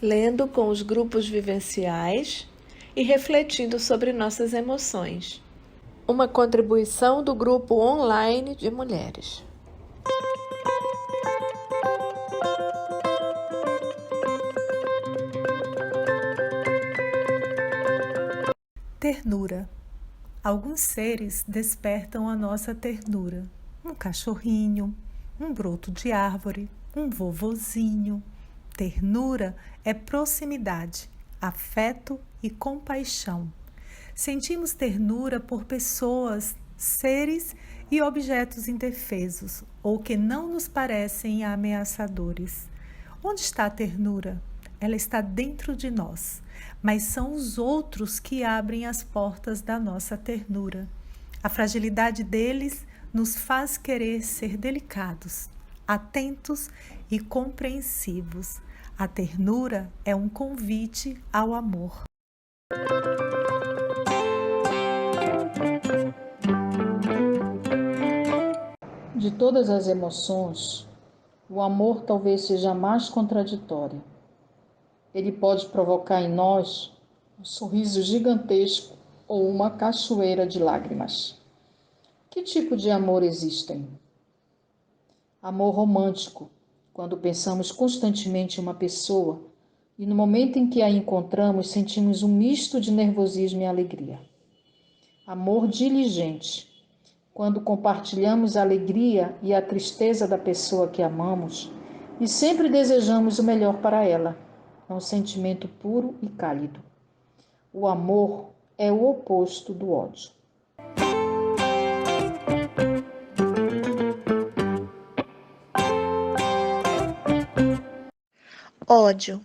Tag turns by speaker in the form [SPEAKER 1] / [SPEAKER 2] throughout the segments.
[SPEAKER 1] lendo com os grupos vivenciais e refletindo sobre nossas emoções. Uma contribuição do grupo online de mulheres.
[SPEAKER 2] Ternura. Alguns seres despertam a nossa ternura. Um cachorrinho, um broto de árvore, um vovozinho. Ternura é proximidade, afeto e compaixão. Sentimos ternura por pessoas, seres e objetos indefesos ou que não nos parecem ameaçadores. Onde está a ternura? Ela está dentro de nós, mas são os outros que abrem as portas da nossa ternura. A fragilidade deles nos faz querer ser delicados, atentos e compreensivos. A ternura é um convite ao amor.
[SPEAKER 3] De todas as emoções, o amor talvez seja a mais contraditória. Ele pode provocar em nós um sorriso gigantesco ou uma cachoeira de lágrimas. Que tipo de amor existem? Amor romântico, quando pensamos constantemente em uma pessoa e no momento em que a encontramos sentimos um misto de nervosismo e alegria. Amor diligente, quando compartilhamos a alegria e a tristeza da pessoa que amamos e sempre desejamos o melhor para ela. É um sentimento puro e cálido. O amor é o oposto do ódio.
[SPEAKER 4] Ódio.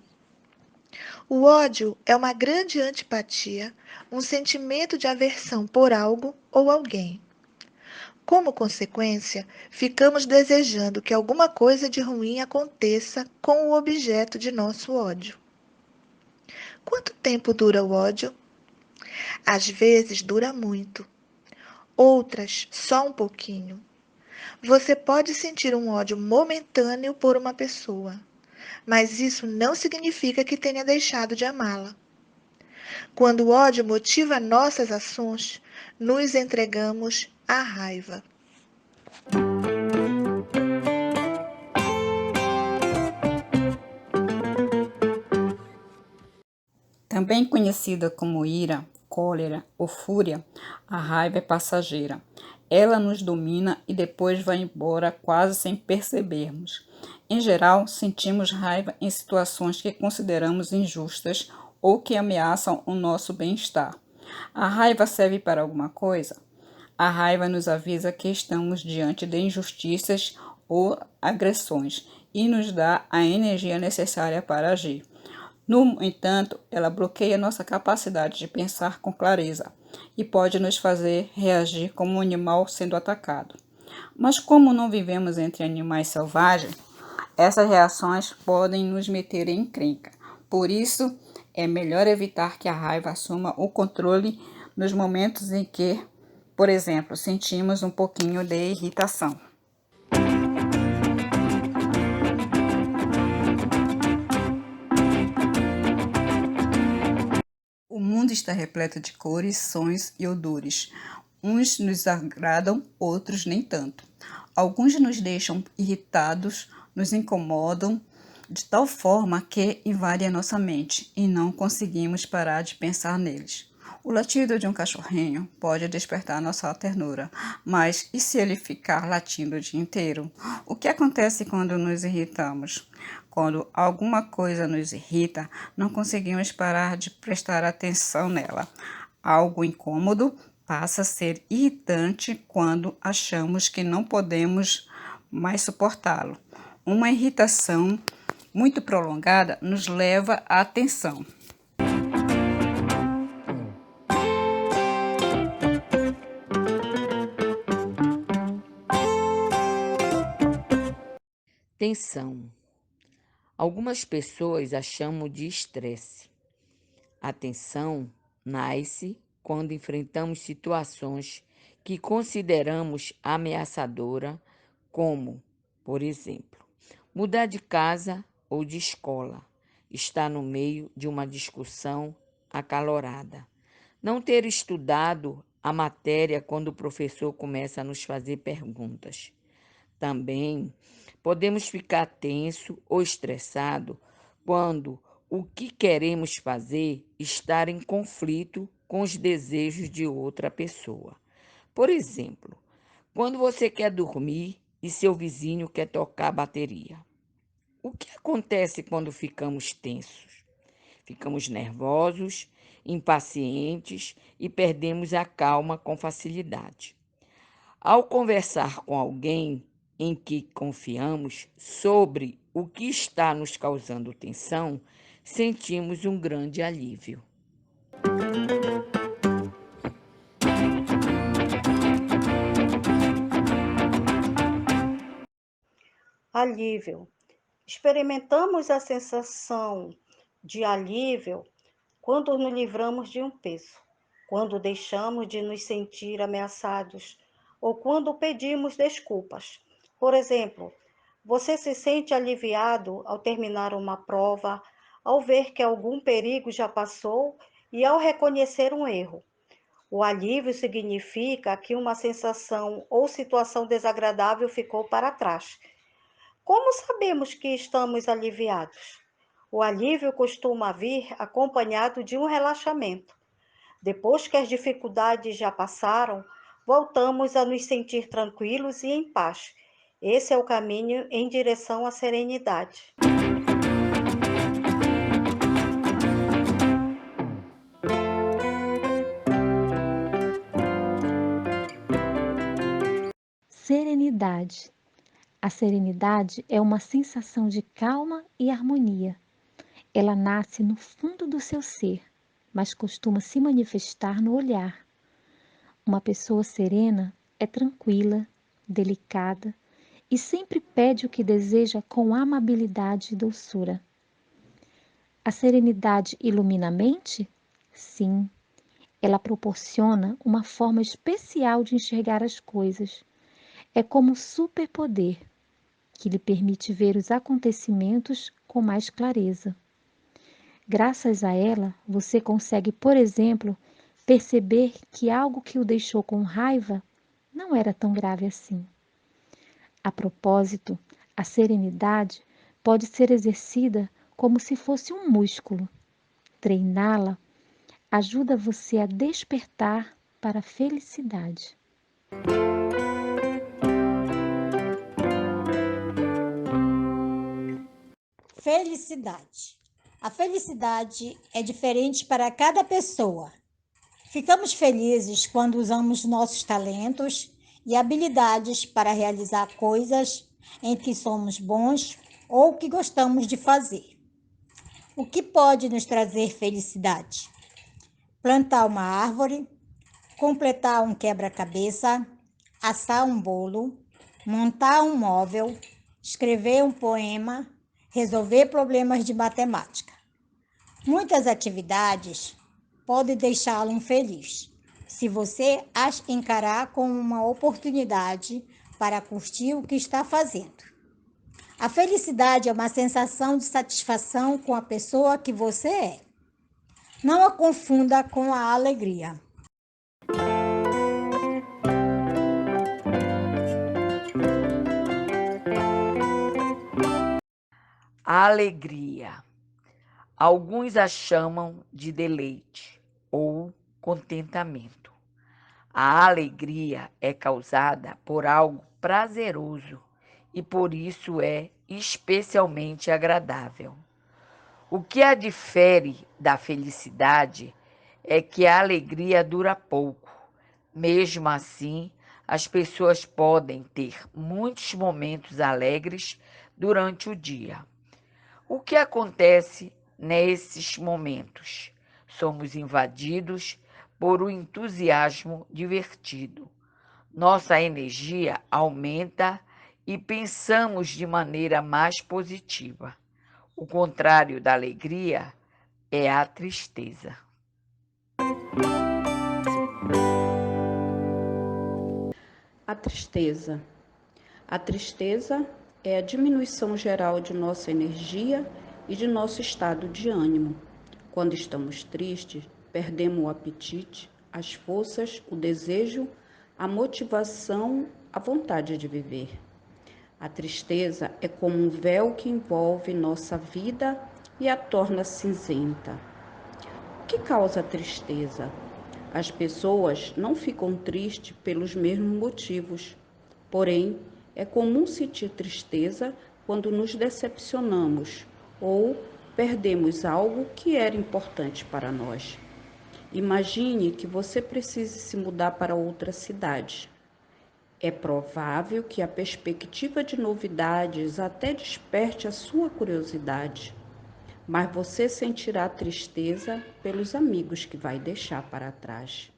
[SPEAKER 4] O ódio é uma grande antipatia, um sentimento de aversão por algo ou alguém. Como consequência, ficamos desejando que alguma coisa de ruim aconteça com o objeto de nosso ódio. Quanto tempo dura o ódio? Às vezes dura muito, outras só um pouquinho. Você pode sentir um ódio momentâneo por uma pessoa, mas isso não significa que tenha deixado de amá-la. Quando o ódio motiva nossas ações, nos entregamos à raiva.
[SPEAKER 5] Também conhecida como ira, cólera ou fúria, a raiva é passageira. Ela nos domina e depois vai embora quase sem percebermos. Em geral, sentimos raiva em situações que consideramos injustas ou que ameaçam o nosso bem-estar. A raiva serve para alguma coisa? A raiva nos avisa que estamos diante de injustiças ou agressões e nos dá a energia necessária para agir. No entanto, ela bloqueia nossa capacidade de pensar com clareza e pode nos fazer reagir como um animal sendo atacado. Mas como não vivemos entre animais selvagens, essas reações podem nos meter em encrenca. Por isso, é melhor evitar que a raiva assuma o controle nos momentos em que, por exemplo, sentimos um pouquinho de irritação. O mundo está repleto de cores, sons e odores. Uns nos agradam, outros nem tanto. Alguns nos deixam irritados, nos incomodam de tal forma que invadem a nossa mente e não conseguimos parar de pensar neles. O latido de um cachorrinho pode despertar nossa ternura, mas e se ele ficar latindo o dia inteiro? O que acontece quando nos irritamos? Quando alguma coisa nos irrita, não conseguimos parar de prestar atenção nela. Algo incômodo passa a ser irritante quando achamos que não podemos mais suportá-lo. Uma irritação muito prolongada nos leva à tensão.
[SPEAKER 6] Tensão. Algumas pessoas a chamam de estresse. A tensão nasce quando enfrentamos situações que consideramos ameaçadoras, como, por exemplo, mudar de casa ou de escola, estar no meio de uma discussão acalorada. Não ter estudado a matéria quando o professor começa a nos fazer perguntas. Também podemos ficar tenso ou estressado quando o que queremos fazer está em conflito com os desejos de outra pessoa. Por exemplo, quando você quer dormir e seu vizinho quer tocar a bateria. O que acontece quando ficamos tensos? Ficamos nervosos, impacientes e perdemos a calma com facilidade. Ao conversar com alguém em que confiamos sobre o que está nos causando tensão, sentimos um grande alívio.
[SPEAKER 7] Alívio. Experimentamos a sensação de alívio quando nos livramos de um peso, quando deixamos de nos sentir ameaçados ou quando pedimos desculpas. Por exemplo, você se sente aliviado ao terminar uma prova, ao ver que algum perigo já passou e ao reconhecer um erro. O alívio significa que uma sensação ou situação desagradável ficou para trás. Como sabemos que estamos aliviados? O alívio costuma vir acompanhado de um relaxamento. Depois que as dificuldades já passaram, voltamos a nos sentir tranquilos e em paz. Esse é o caminho em direção à serenidade.
[SPEAKER 8] Serenidade. A serenidade é uma sensação de calma e harmonia. Ela nasce no fundo do seu ser, mas costuma se manifestar no olhar. Uma pessoa serena é tranquila, delicada e sempre pede o que deseja com amabilidade e doçura. A serenidade ilumina a mente? Sim, ela proporciona uma forma especial de enxergar as coisas. É como um superpoder que lhe permite ver os acontecimentos com mais clareza. Graças a ela, você consegue, por exemplo, perceber que algo que o deixou com raiva não era tão grave assim. A propósito, a serenidade pode ser exercida como se fosse um músculo. Treiná-la ajuda você a despertar para a felicidade.
[SPEAKER 9] Felicidade. A felicidade é diferente para cada pessoa. Ficamos felizes quando usamos nossos talentos e habilidades para realizar coisas em que somos bons ou que gostamos de fazer. O que pode nos trazer felicidade? Plantar uma árvore, completar um quebra-cabeça, assar um bolo, montar um móvel, escrever um poema, resolver problemas de matemática. Muitas atividades podem deixá-lo infeliz, se você as encarar como uma oportunidade para curtir o que está fazendo. A felicidade é uma sensação de satisfação com a pessoa que você é. Não a confunda com a alegria.
[SPEAKER 6] A alegria. Alguns a chamam de deleite ou contentamento. A alegria é causada por algo prazeroso e por isso é especialmente agradável. O que a difere da felicidade é que a alegria dura pouco. Mesmo assim, as pessoas podem ter muitos momentos alegres durante o dia. O que acontece nesses momentos? Somos invadidos por um entusiasmo divertido. Nossa energia aumenta e pensamos de maneira mais positiva. O contrário da alegria é a tristeza.
[SPEAKER 10] A tristeza. A tristeza é a diminuição geral de nossa energia
[SPEAKER 5] e de nosso estado de ânimo. Quando estamos tristes, perdemos o apetite, as forças, o desejo, a motivação, a vontade de viver. A tristeza é como um véu que envolve nossa vida e a torna cinzenta. O que causa a tristeza? As pessoas não ficam tristes pelos mesmos motivos. Porém, é comum sentir tristeza quando nos decepcionamos ou perdemos algo que era importante para nós. Imagine que você precise se mudar para outra cidade. É provável que a perspectiva de novidades até desperte a sua curiosidade, mas você sentirá tristeza pelos amigos que vai deixar para trás.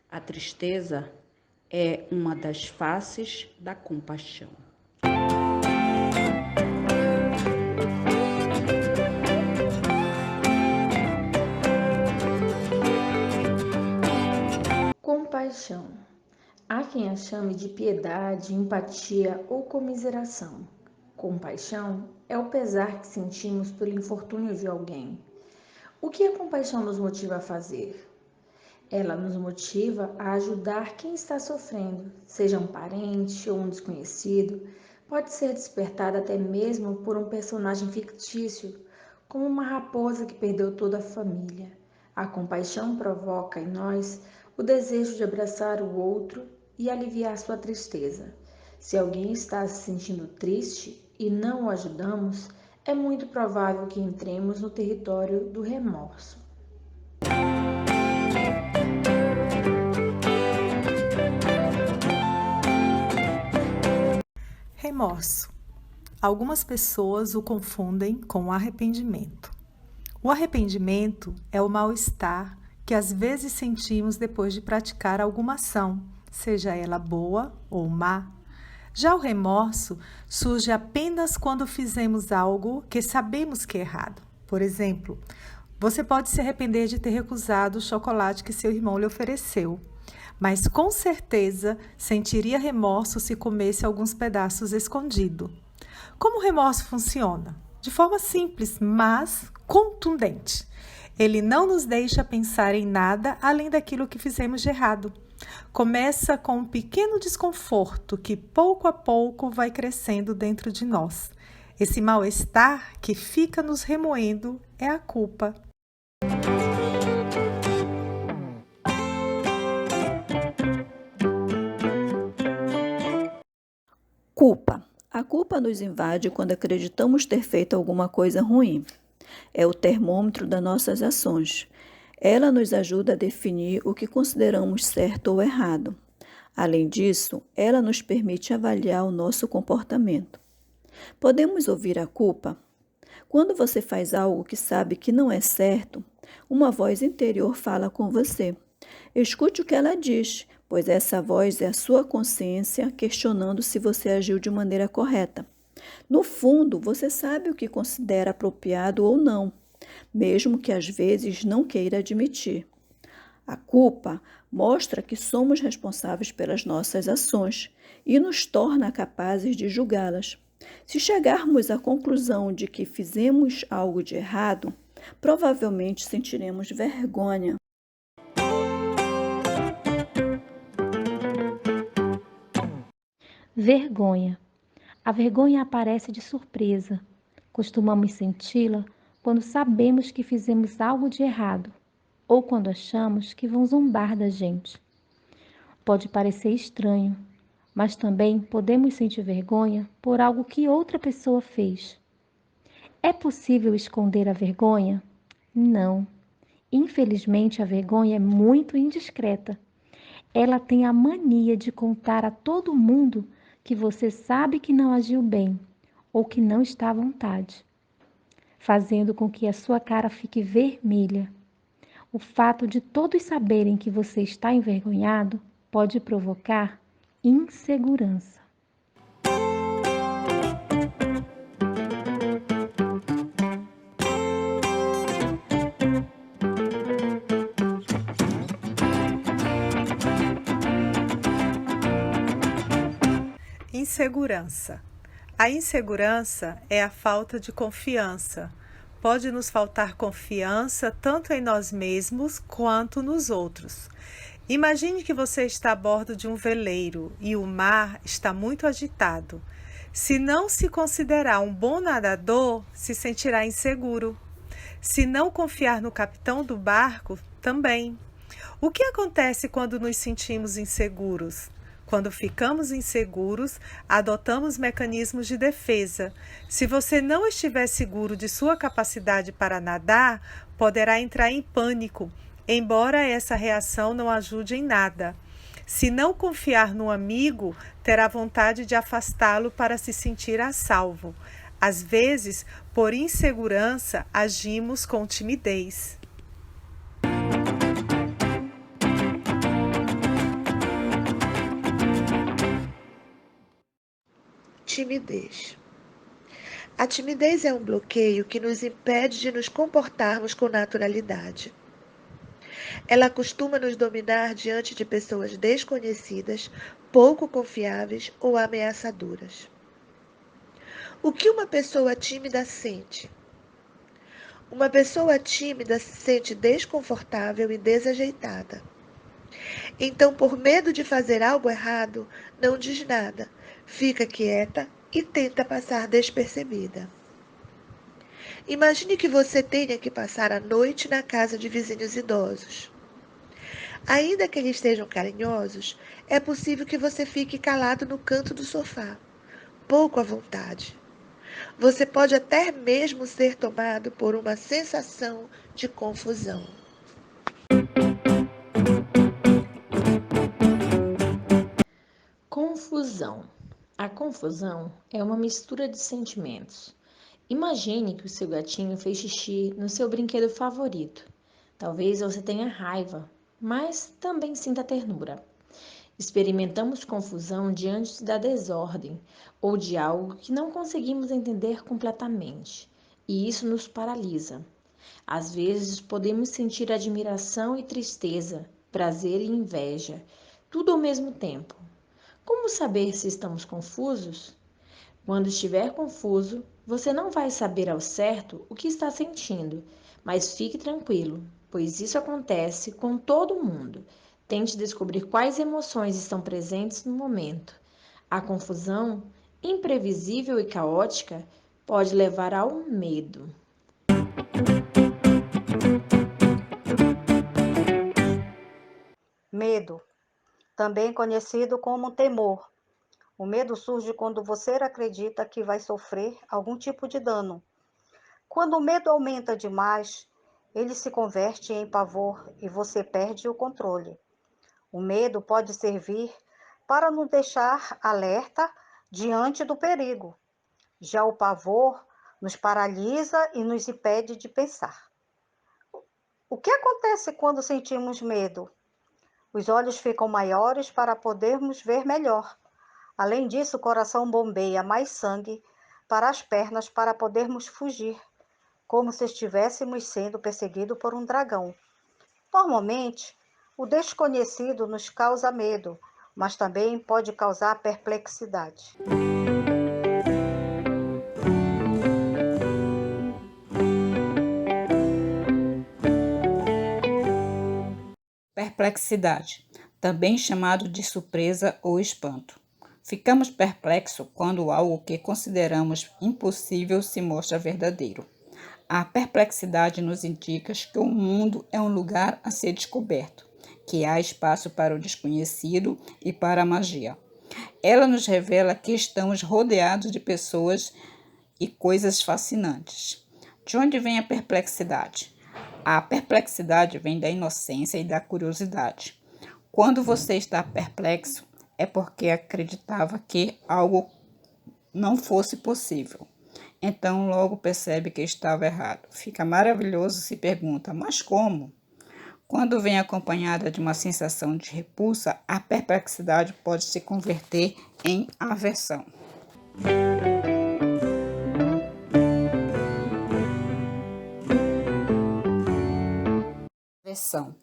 [SPEAKER 5] A tristeza é uma das faces da compaixão.
[SPEAKER 11] Compaixão. Há quem a chame de piedade, empatia ou comiseração. Compaixão é o pesar que sentimos pelo infortúnio de alguém. O que a compaixão nos motiva a fazer? Ela nos motiva a ajudar quem está sofrendo, seja um parente ou um desconhecido. Pode ser despertada até mesmo por um personagem fictício, como uma raposa que perdeu toda a família. A compaixão provoca em nós o desejo de abraçar o outro e aliviar sua tristeza. Se alguém está se sentindo triste e não o ajudamos, é muito provável que entremos no território do remorso.
[SPEAKER 2] Remorso. Algumas pessoas o confundem com arrependimento. O arrependimento é o mal-estar que às vezes sentimos depois de praticar alguma ação, seja ela boa ou má. Já o remorso surge apenas quando fizemos algo que sabemos que é errado. Por exemplo, você pode se arrepender de ter recusado o chocolate que seu irmão lhe ofereceu, mas com certeza sentiria remorso se comesse alguns pedaços escondido. Como o remorso funciona? De forma simples, mas contundente. Ele não nos deixa pensar em nada além daquilo que fizemos de errado. Começa com um pequeno desconforto que pouco a pouco vai crescendo dentro de nós. Esse mal-estar que fica nos remoendo é a culpa.
[SPEAKER 12] Culpa. A culpa nos invade quando acreditamos ter feito alguma coisa ruim. É o termômetro das nossas ações. Ela nos ajuda a definir o que consideramos certo ou errado. Além disso, ela nos permite avaliar o nosso comportamento. Podemos ouvir a culpa? Quando você faz algo que sabe que não é certo, uma voz interior fala com você. Escute o que ela diz, pois essa voz é a sua consciência questionando se você agiu de maneira correta. No fundo, você sabe o que considera apropriado ou não, mesmo que às vezes não queira admitir. A culpa mostra que somos responsáveis pelas nossas ações e nos torna capazes de julgá-las. Se chegarmos à conclusão de que fizemos algo de errado, provavelmente sentiremos vergonha.
[SPEAKER 8] Vergonha. A vergonha aparece de surpresa. Costumamos senti-la quando sabemos que fizemos algo de errado ou quando achamos que vão zombar da gente. Pode parecer estranho, mas também podemos sentir vergonha por algo que outra pessoa fez. É possível esconder a vergonha? Não. Infelizmente, a vergonha é muito indiscreta. Ela tem a mania de contar a todo mundo que você sabe que não agiu bem ou que não está à vontade, fazendo com que a sua cara fique vermelha. O fato de todos saberem que você está envergonhado pode provocar insegurança.
[SPEAKER 2] Insegurança. A insegurança é a falta de confiança, pode nos faltar confiança tanto em nós mesmos quanto nos outros. Imagine que você está a bordo de um veleiro e o mar está muito agitado. Se não se considerar um bom nadador, se sentirá inseguro. Se não confiar no capitão do barco, também. O que acontece quando nos sentimos inseguros? Quando ficamos inseguros, adotamos mecanismos de defesa. Se você não estiver seguro de sua capacidade para nadar, poderá entrar em pânico, embora essa reação não ajude em nada. Se não confiar no amigo, terá vontade de afastá-lo para se sentir a salvo. Às vezes, por insegurança, agimos com timidez.
[SPEAKER 4] Timidez. A timidez é um bloqueio que nos impede de nos comportarmos com naturalidade. Ela costuma nos dominar diante de pessoas desconhecidas, pouco confiáveis ou ameaçadoras. O que uma pessoa tímida sente? Uma pessoa tímida se sente desconfortável e desajeitada. Então, por medo de fazer algo errado, não diz nada, fica quieta e tenta passar despercebida. Imagine que você tenha que passar a noite na casa de vizinhos idosos. Ainda que eles estejam carinhosos, é possível que você fique calado no canto do sofá, pouco à vontade. Você pode até mesmo ser tomado por uma sensação de confusão.
[SPEAKER 11] Confusão. A confusão é uma mistura de sentimentos. Imagine que o seu gatinho fez xixi no seu brinquedo favorito. Talvez você tenha raiva, mas também sinta ternura. Experimentamos confusão diante da desordem ou de algo que não conseguimos entender completamente, e isso nos paralisa. Às vezes podemos sentir admiração e tristeza, prazer e inveja, tudo ao mesmo tempo. Como saber se estamos confusos? Quando estiver confuso, você não vai saber ao certo o que está sentindo, mas fique tranquilo, pois isso acontece com todo mundo. Tente descobrir quais emoções estão presentes no momento. A confusão, imprevisível e caótica, pode levar ao medo.
[SPEAKER 7] Medo, também conhecido como temor. O medo surge quando você acredita que vai sofrer algum tipo de dano. Quando o medo aumenta demais, ele se converte em pavor e você perde o controle. O medo pode servir para nos deixar alerta diante do perigo. Já o pavor nos paralisa e nos impede de pensar. O que acontece quando sentimos medo? Os olhos ficam maiores para podermos ver melhor. Além disso, o coração bombeia mais sangue para as pernas para podermos fugir, como se estivéssemos sendo perseguidos por um dragão. Normalmente, o desconhecido nos causa medo, mas também pode causar perplexidade.
[SPEAKER 5] Perplexidade, também chamado de surpresa ou espanto. Ficamos perplexos quando algo que consideramos impossível se mostra verdadeiro. A perplexidade nos indica que o mundo é um lugar a ser descoberto, que há espaço para o desconhecido e para a magia. Ela nos revela que estamos rodeados de pessoas e coisas fascinantes. De onde vem a perplexidade? A perplexidade vem da inocência e da curiosidade. Quando você está perplexo, é porque acreditava que algo não fosse possível. Então logo percebe que estava errado. Fica maravilhoso e se pergunta, mas como? Quando vem acompanhada de uma sensação de repulsa, a perplexidade pode se converter em aversão. Aversão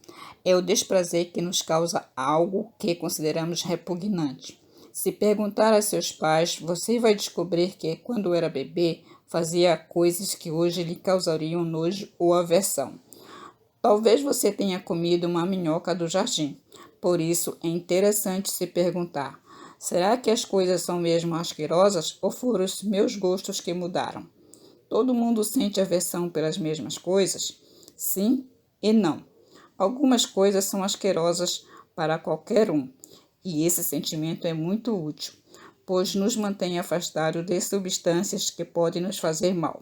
[SPEAKER 5] é o desprazer que nos causa algo que consideramos repugnante. Se perguntar a seus pais, você vai descobrir que, quando era bebê, fazia coisas que hoje lhe causariam nojo ou aversão. Talvez você tenha comido uma minhoca do jardim. Por isso, é interessante se perguntar: será que as coisas são mesmo asquerosas ou foram os meus gostos que mudaram? Todo mundo sente aversão pelas mesmas coisas? Sim e não. Algumas coisas são asquerosas para qualquer um, e esse sentimento é muito útil, pois nos mantém afastados de substâncias que podem nos fazer mal.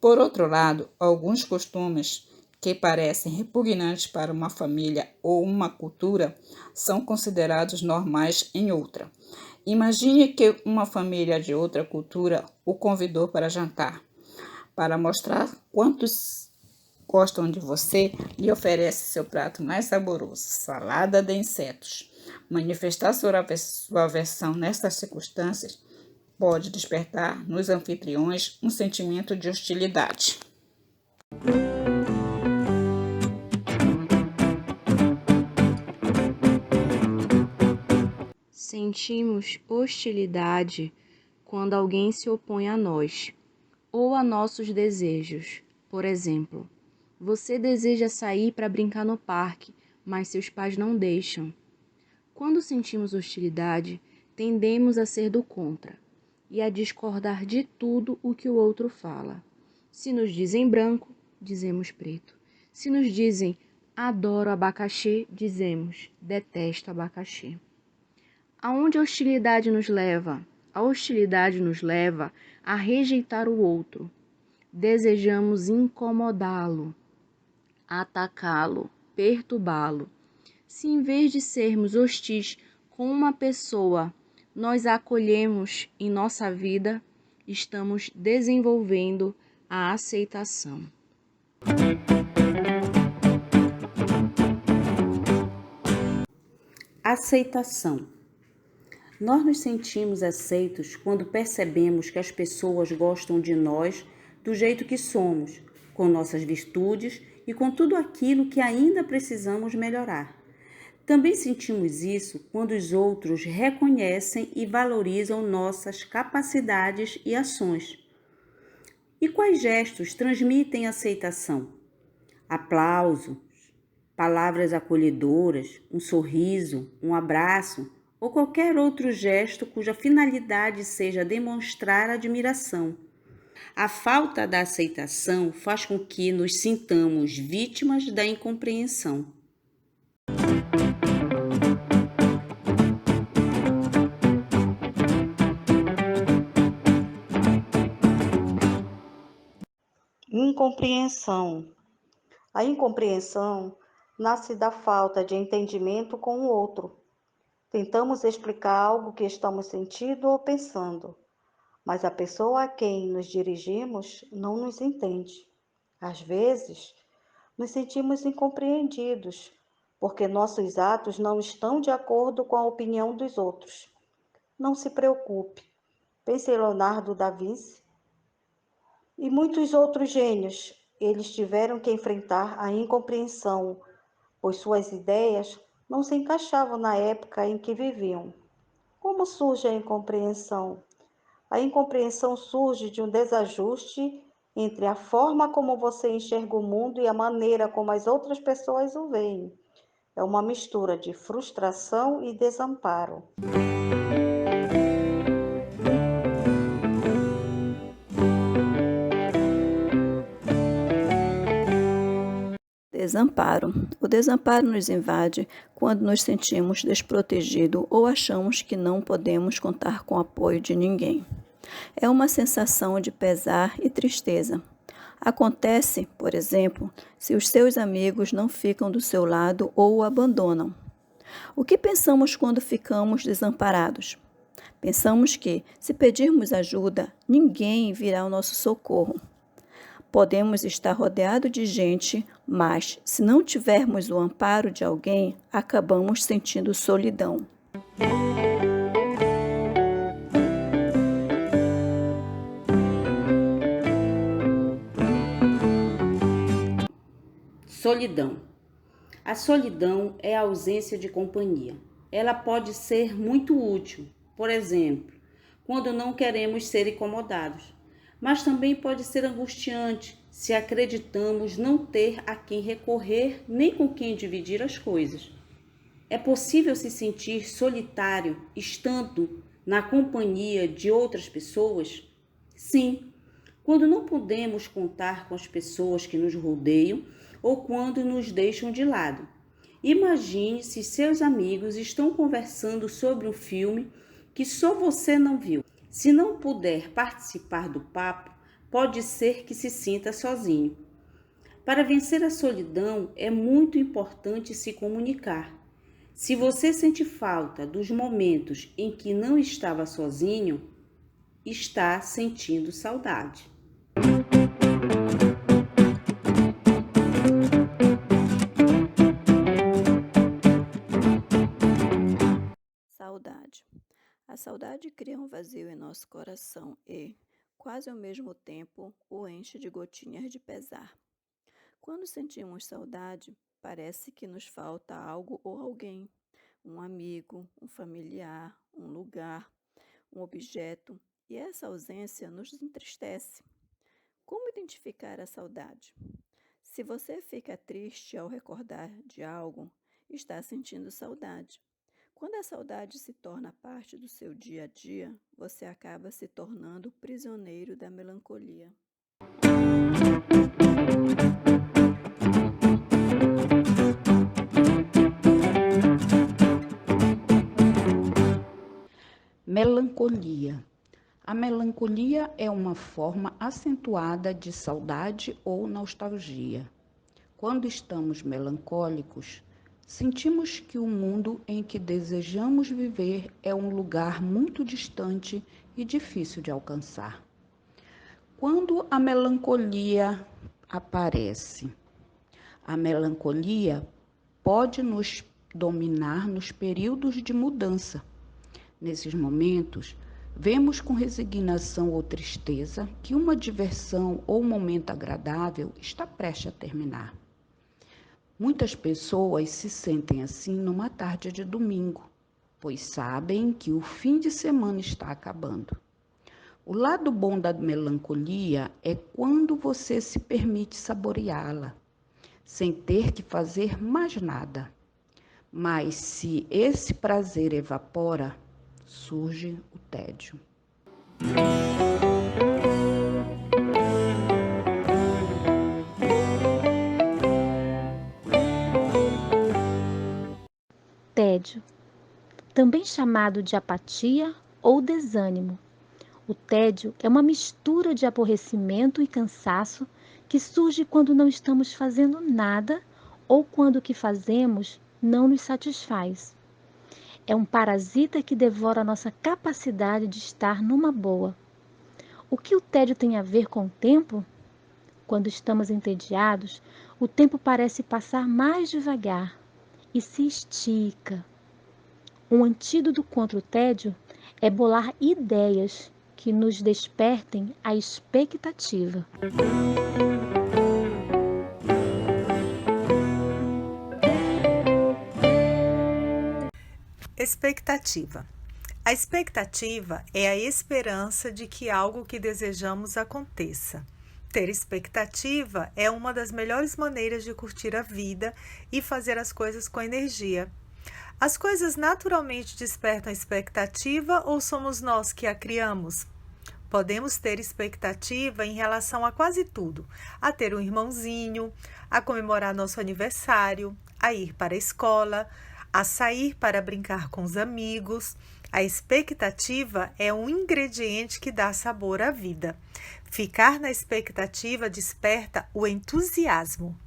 [SPEAKER 5] Por outro lado, alguns costumes que parecem repugnantes para uma família ou uma cultura são considerados normais em outra. Imagine que uma família de outra cultura o convidou para jantar. Para mostrar quantos gostam de você, lhe oferece seu prato mais saboroso, salada de insetos. Manifestar sua aversão nessas circunstâncias pode despertar nos anfitriões um sentimento de hostilidade.
[SPEAKER 10] Sentimos hostilidade quando alguém se opõe a nós ou a nossos desejos. Por exemplo, você deseja sair para brincar no parque, mas seus pais não deixam. Quando sentimos hostilidade, tendemos a ser do contra e a discordar de tudo o que o outro fala. Se nos dizem branco, dizemos preto. Se nos dizem adoro abacaxi, dizemos detesto abacaxi. Aonde a hostilidade nos leva? A hostilidade nos leva a rejeitar o outro. Desejamos incomodá-lo, atacá-lo, perturbá-lo. Se em vez de sermos hostis com uma pessoa, nós a acolhemos em nossa vida, estamos desenvolvendo a aceitação.
[SPEAKER 13] Aceitação. Nós nos sentimos aceitos quando percebemos que as pessoas gostam de nós do jeito que somos, com nossas virtudes e com tudo aquilo que ainda precisamos melhorar. Também sentimos isso quando os outros reconhecem e valorizam nossas capacidades e ações. E quais gestos transmitem aceitação? Aplausos, palavras acolhedoras, um sorriso, um abraço ou qualquer outro gesto cuja finalidade seja demonstrar admiração. A falta da aceitação faz com que nos sintamos vítimas da incompreensão.
[SPEAKER 7] Incompreensão. A incompreensão nasce da falta de entendimento com o outro. Tentamos explicar algo que estamos sentindo ou pensando, mas a pessoa a quem nos dirigimos não nos entende. Às vezes, nos sentimos incompreendidos, porque nossos atos não estão de acordo com a opinião dos outros. Não se preocupe, pense em Leonardo da Vinci e muitos outros gênios. Eles tiveram que enfrentar a incompreensão, pois suas ideias não se encaixavam na época em que viviam. Como surge a incompreensão? A incompreensão surge de um desajuste entre a forma como você enxerga o mundo e a maneira como as outras pessoas o veem. É uma mistura de frustração e desamparo.
[SPEAKER 12] Desamparo. O desamparo nos invade quando nos sentimos desprotegidos ou achamos que não podemos contar com o apoio de ninguém. É uma sensação de pesar e tristeza. Acontece, por exemplo, se os seus amigos não ficam do seu lado ou o abandonam. O que pensamos quando ficamos desamparados? Pensamos que, se pedirmos ajuda, ninguém virá ao nosso socorro. Podemos estar rodeados de gente, mas, se não tivermos o amparo de alguém, acabamos sentindo solidão.
[SPEAKER 13] Solidão. A solidão é a ausência de companhia. Ela pode ser muito útil, por exemplo, quando não queremos ser incomodados, mas também pode ser angustiante se acreditamos não ter a quem recorrer nem com quem dividir as coisas. É possível se sentir solitário estando na companhia de outras pessoas? Sim, quando não podemos contar com as pessoas que nos rodeiam ou quando nos deixam de lado. Imagine se seus amigos estão conversando sobre um filme que só você não viu. Se não puder participar do papo, pode ser que se sinta sozinho. Para vencer a solidão, é muito importante se comunicar. Se você sente falta dos momentos em que não estava sozinho, está sentindo saudade.
[SPEAKER 12] Saudade. A saudade cria um vazio em nosso coração e, quase ao mesmo tempo, o enche de gotinhas de pesar. Quando sentimos saudade, parece que nos falta algo ou alguém, um amigo, um familiar, um lugar, um objeto, e essa ausência nos entristece. Como identificar a saudade? Se você fica triste ao recordar de algo, está sentindo saudade. Quando a saudade se torna parte do seu dia a dia, você acaba se tornando prisioneiro da melancolia.
[SPEAKER 14] Melancolia. A melancolia é uma forma acentuada de saudade ou nostalgia. Quando estamos melancólicos, sentimos que o mundo em que desejamos viver é um lugar muito distante e difícil de alcançar. Quando a melancolia aparece, a melancolia pode nos dominar nos períodos de mudança. Nesses momentos, vemos com resignação ou tristeza que uma diversão ou momento agradável está prestes a terminar. Muitas pessoas se sentem assim numa tarde de domingo, pois sabem que o fim de semana está acabando. O lado bom da melancolia é quando você se permite saboreá-la, sem ter que fazer mais nada. Mas se esse prazer evapora, surge o tédio.
[SPEAKER 8] Tédio, também chamado de apatia ou desânimo. O tédio é uma mistura de aborrecimento e cansaço que surge quando não estamos fazendo nada ou quando o que fazemos não nos satisfaz. É um parasita que devora a nossa capacidade de estar numa boa. O que o tédio tem a ver com o tempo? Quando estamos entediados, o tempo parece passar mais devagar e se estica. Um antídoto contra o tédio é bolar ideias que nos despertem a expectativa.
[SPEAKER 2] Expectativa. A expectativa é a esperança de que algo que desejamos aconteça. Ter expectativa é uma das melhores maneiras de curtir a vida e fazer as coisas com energia. As coisas naturalmente despertam expectativa ou somos nós que a criamos? Podemos ter expectativa em relação a quase tudo, a ter um irmãozinho, a comemorar nosso aniversário, a ir para a escola, a sair para brincar com os amigos. A expectativa é um ingrediente que dá sabor à vida. Ficar na expectativa desperta o entusiasmo.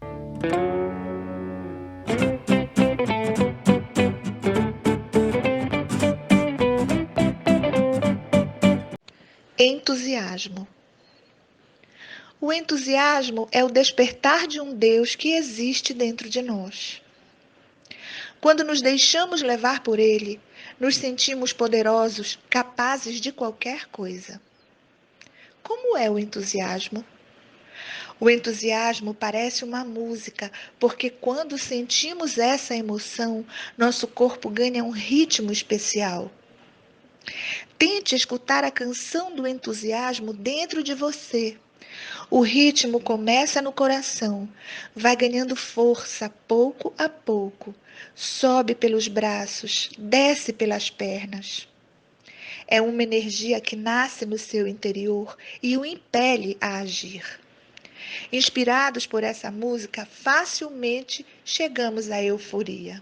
[SPEAKER 4] Entusiasmo. O entusiasmo é o despertar de um Deus que existe dentro de nós. Quando nos deixamos levar por Ele, nos sentimos poderosos, capazes de qualquer coisa. Como é o entusiasmo? O entusiasmo parece uma música, porque quando sentimos essa emoção, nosso corpo ganha um ritmo especial. Tente escutar a canção do entusiasmo dentro de você. O ritmo começa no coração, vai ganhando força pouco a pouco, sobe pelos braços, desce pelas pernas. É uma energia que nasce no seu interior e o impele a agir. Inspirados por essa música, facilmente chegamos à euforia.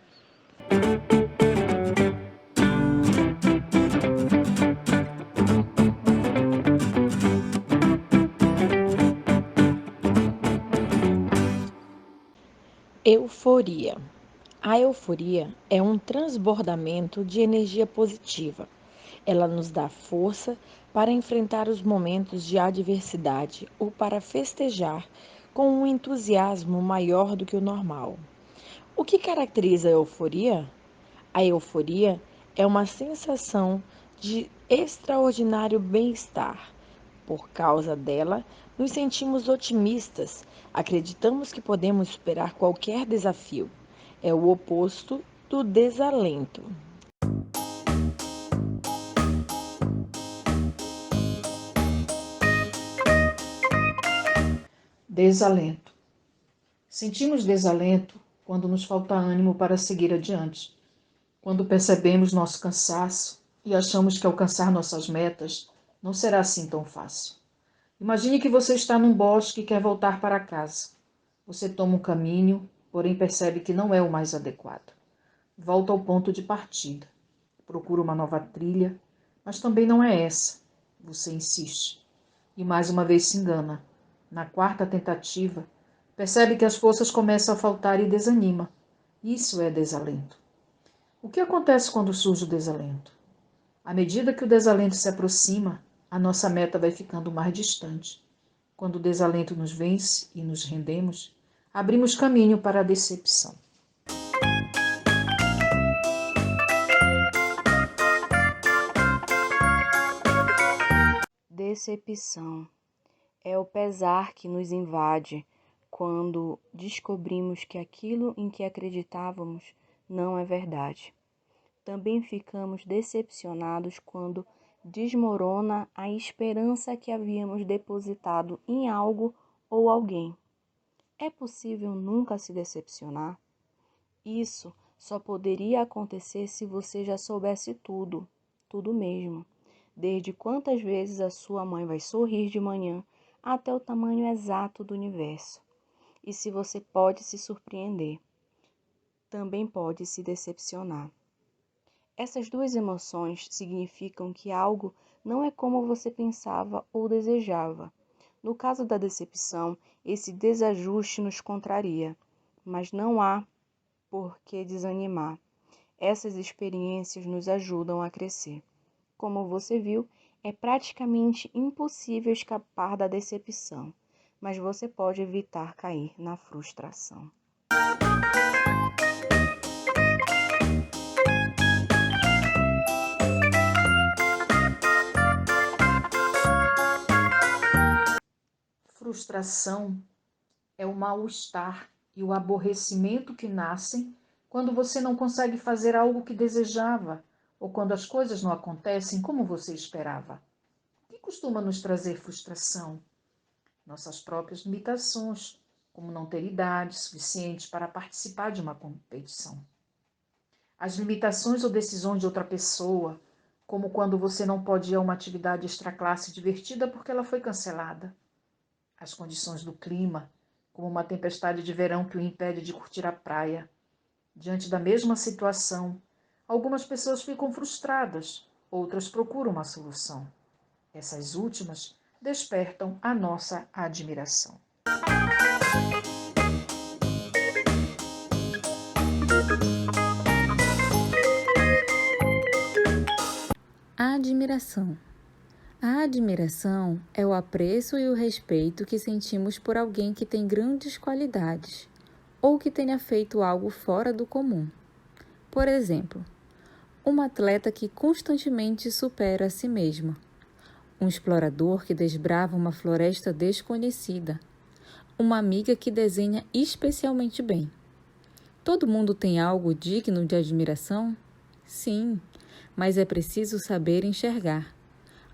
[SPEAKER 15] Euforia. A euforia é um transbordamento de energia positiva. Ela nos dá força para enfrentar os momentos de adversidade ou para festejar com um entusiasmo maior do que o normal. O que caracteriza a euforia? A euforia é uma sensação de extraordinário bem-estar. Por causa dela, nos sentimos otimistas, acreditamos que podemos superar qualquer desafio. É o oposto do desalento.
[SPEAKER 3] Desalento. Sentimos desalento quando nos falta ânimo para seguir adiante, quando percebemos nosso cansaço e achamos que alcançar nossas metas não será assim tão fácil. Imagine que você está num bosque e quer voltar para casa. Você toma um caminho, porém percebe que não é o mais adequado. Volta ao ponto de partida. Procura uma nova trilha, mas também não é essa. Você insiste. E mais uma vez se engana. Na quarta tentativa, percebe que as forças começam a faltar e desanima. Isso é desalento. O que acontece quando surge o desalento? À medida que o desalento se aproxima, a nossa meta vai ficando mais distante. Quando o desalento nos vence e nos rendemos, abrimos caminho para a decepção.
[SPEAKER 10] Decepção é o pesar que nos invade quando descobrimos que aquilo em que acreditávamos não é verdade. Também ficamos decepcionados quando desmorona a esperança que havíamos depositado em algo ou alguém. É possível nunca se decepcionar? Isso só poderia acontecer se você já soubesse tudo, tudo mesmo. Desde quantas vezes a sua mãe vai sorrir de manhã até o tamanho exato do universo. E se você pode se surpreender, também pode se decepcionar. Essas duas emoções significam que algo não é como você pensava ou desejava. No caso da decepção, esse desajuste nos contraria, mas não há por que desanimar. Essas experiências nos ajudam a crescer. Como você viu, é praticamente impossível escapar da decepção, mas você pode evitar cair na frustração.
[SPEAKER 3] Frustração é o mal-estar e o aborrecimento que nascem quando você não consegue fazer algo que desejava ou quando as coisas não acontecem como você esperava. O que costuma nos trazer frustração? Nossas próprias limitações, como não ter idade suficiente para participar de uma competição. As limitações ou decisões de outra pessoa, como quando você não pode ir a uma atividade extraclasse divertida porque ela foi cancelada. As condições do clima, como uma tempestade de verão que o impede de curtir a praia. Diante da mesma situação, algumas pessoas ficam frustradas, outras procuram uma solução. Essas últimas despertam a nossa admiração.
[SPEAKER 16] A admiração. A admiração é o apreço e o respeito que sentimos por alguém que tem grandes qualidades ou que tenha feito algo fora do comum. Por exemplo, uma atleta que constantemente supera a si mesma, um explorador que desbrava uma floresta desconhecida, uma amiga que desenha especialmente bem. Todo mundo tem algo digno de admiração? Sim, mas é preciso saber enxergar.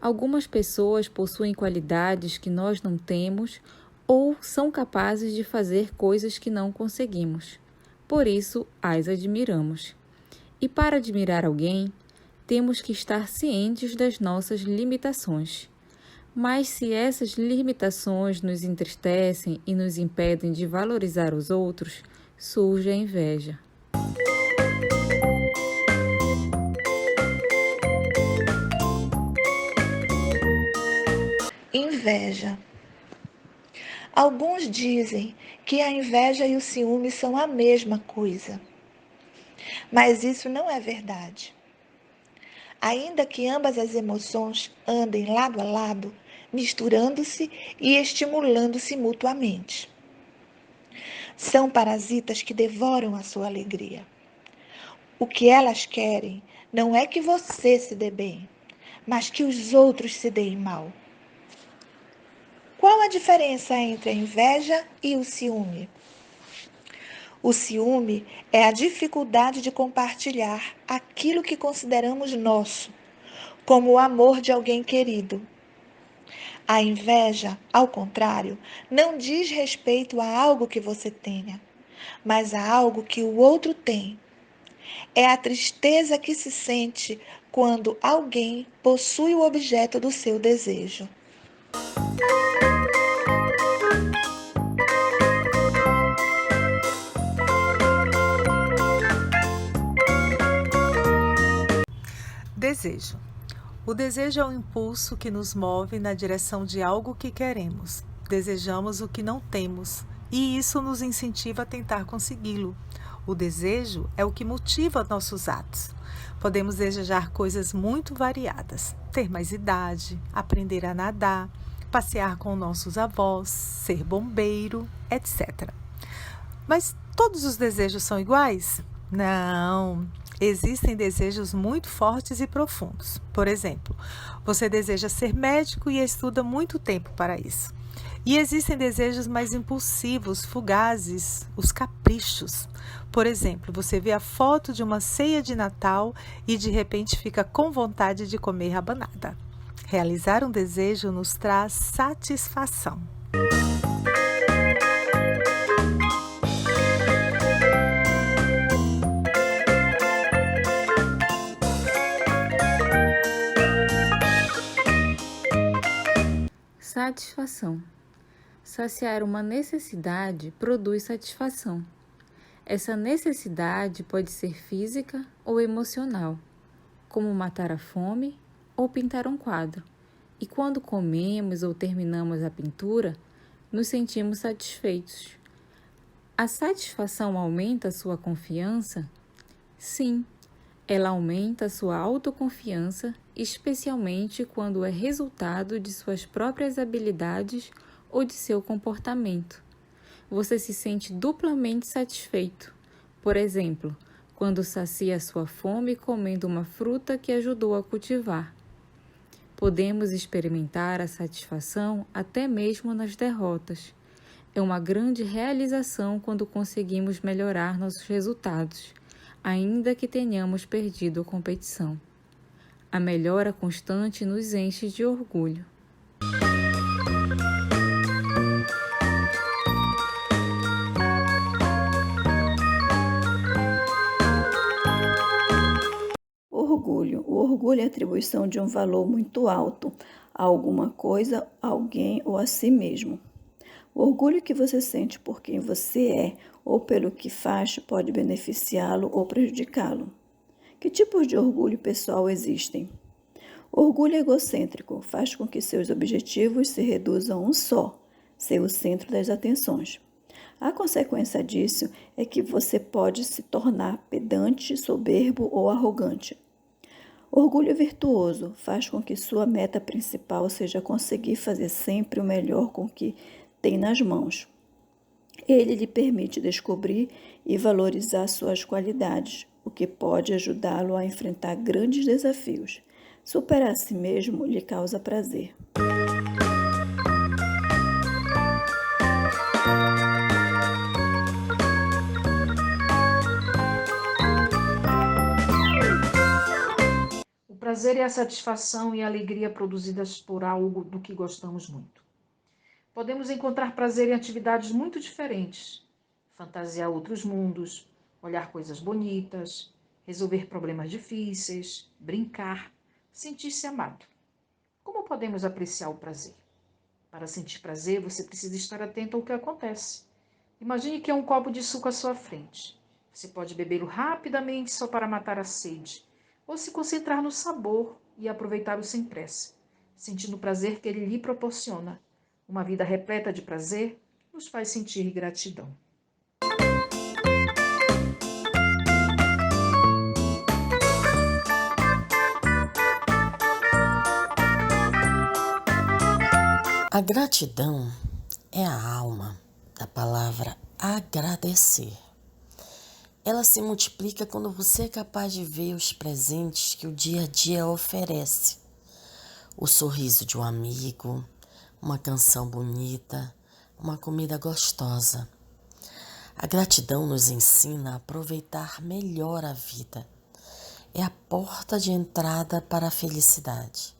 [SPEAKER 16] Algumas pessoas possuem qualidades que nós não temos ou são capazes de fazer coisas que não conseguimos. Por isso, as admiramos. E para admirar alguém, temos que estar cientes das nossas limitações. Mas se essas limitações nos entristecem e nos impedem de valorizar os outros, surge a inveja.
[SPEAKER 4] Inveja. Alguns dizem que a inveja e o ciúme são a mesma coisa. Mas isso não é verdade. Ainda que ambas as emoções andem lado a lado, misturando-se e estimulando-se mutuamente. São parasitas que devoram a sua alegria. O que elas querem não é que você se dê bem, mas que os outros se deem mal. Qual a diferença entre a inveja e o ciúme? O ciúme é a dificuldade de compartilhar aquilo que consideramos nosso, como o amor de alguém querido. A inveja, ao contrário, não diz respeito a algo que você tenha, mas a algo que o outro tem. É a tristeza que se sente quando alguém possui o objeto do seu desejo.
[SPEAKER 2] Desejo. O desejo é um impulso que nos move na direção de algo que queremos. Desejamos o que não temos e isso nos incentiva a tentar consegui-lo. O desejo é o que motiva nossos atos. Podemos desejar coisas muito variadas: ter mais idade, aprender a nadar, passear com nossos avós, ser bombeiro, etc. Mas todos os desejos são iguais? Não. Existem desejos muito fortes e profundos. Por exemplo, você deseja ser médico e estuda muito tempo para isso. E existem desejos mais impulsivos, fugazes, os caprichos. Por exemplo, você vê a foto de uma ceia de Natal e de repente fica com vontade de comer rabanada. Realizar um desejo nos traz satisfação.
[SPEAKER 16] Satisfação. Saciar uma necessidade produz satisfação. Essa necessidade pode ser física ou emocional, como matar a fome ou pintar um quadro. E quando comemos ou terminamos a pintura, nos sentimos satisfeitos. A satisfação aumenta a sua confiança? Sim, ela aumenta a sua autoconfiança, especialmente quando é resultado de suas próprias habilidades ou de seu comportamento. Você se sente duplamente satisfeito. Por exemplo, quando sacia sua fome comendo uma fruta que ajudou a cultivar. Podemos experimentar a satisfação até mesmo nas derrotas. É uma grande realização quando conseguimos melhorar nossos resultados, ainda que tenhamos perdido a competição. A melhora constante nos enche de orgulho.
[SPEAKER 12] Orgulho. O orgulho é a atribuição de um valor muito alto a alguma coisa, a alguém ou a si mesmo. O orgulho que você sente por quem você é ou pelo que faz pode beneficiá-lo ou prejudicá-lo. Que tipos de orgulho pessoal existem? O orgulho egocêntrico faz com que seus objetivos se reduzam a um só, ser o centro das atenções. A consequência disso é que você pode se tornar pedante, soberbo ou arrogante. Orgulho virtuoso faz com que sua meta principal seja conseguir fazer sempre o melhor com o que tem nas mãos. Ele lhe permite descobrir e valorizar suas qualidades, o que pode ajudá-lo a enfrentar grandes desafios. Superar a si mesmo lhe causa prazer.
[SPEAKER 3] prazer é a satisfação e a alegria produzidas por algo do que gostamos muito. Podemos encontrar prazer em atividades muito diferentes, fantasiar outros mundos, olhar coisas bonitas, resolver problemas difíceis, brincar, sentir-se amado. Como podemos apreciar o prazer? Para sentir prazer, você precisa estar atento ao que acontece. Imagine que há um copo de suco à sua frente. Você pode bebê-lo rapidamente só para matar a sede, ou se concentrar no sabor e aproveitá-lo sem pressa, sentindo o prazer que ele lhe proporciona. Uma vida repleta de prazer nos faz sentir gratidão.
[SPEAKER 17] A gratidão é a alma da palavra agradecer. Ela se multiplica quando você é capaz de ver os presentes que o dia a dia oferece. O sorriso de um amigo, uma canção bonita, uma comida gostosa. A gratidão nos ensina a aproveitar melhor a vida. É a porta de entrada para a felicidade.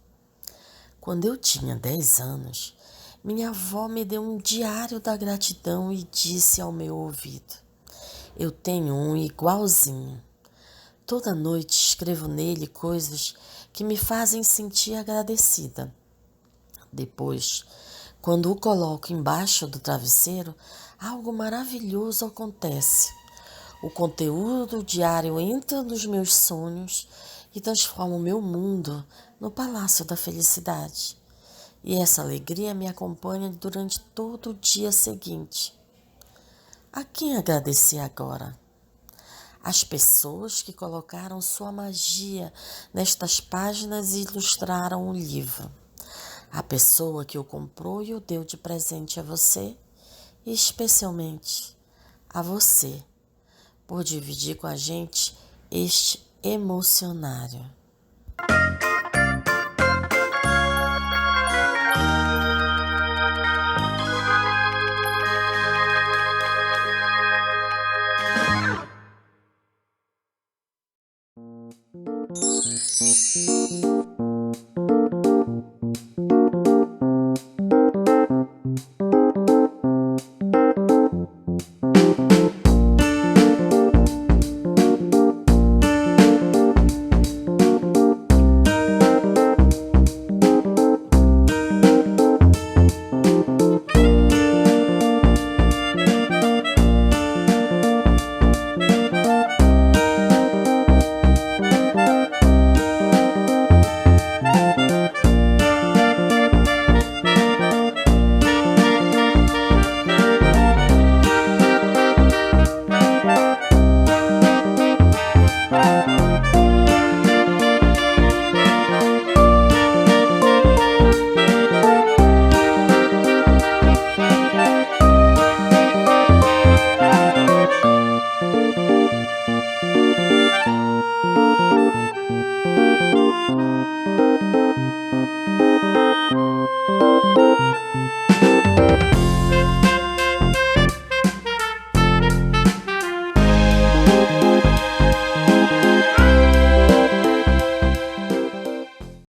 [SPEAKER 17] Quando eu tinha 10 anos, minha avó me deu um diário da gratidão e disse ao meu ouvido: eu tenho um igualzinho. Toda noite escrevo nele coisas que me fazem sentir agradecida. Depois, quando o coloco embaixo do travesseiro, algo maravilhoso acontece. O conteúdo do diário entra nos meus sonhos e transforma o meu mundo no palácio da felicidade. E essa alegria me acompanha durante todo o dia seguinte. A quem agradecer agora? As pessoas que colocaram sua magia nestas páginas e ilustraram o livro. A pessoa que o comprou e o deu de presente a você. E especialmente a você, por dividir com a gente este emocionário.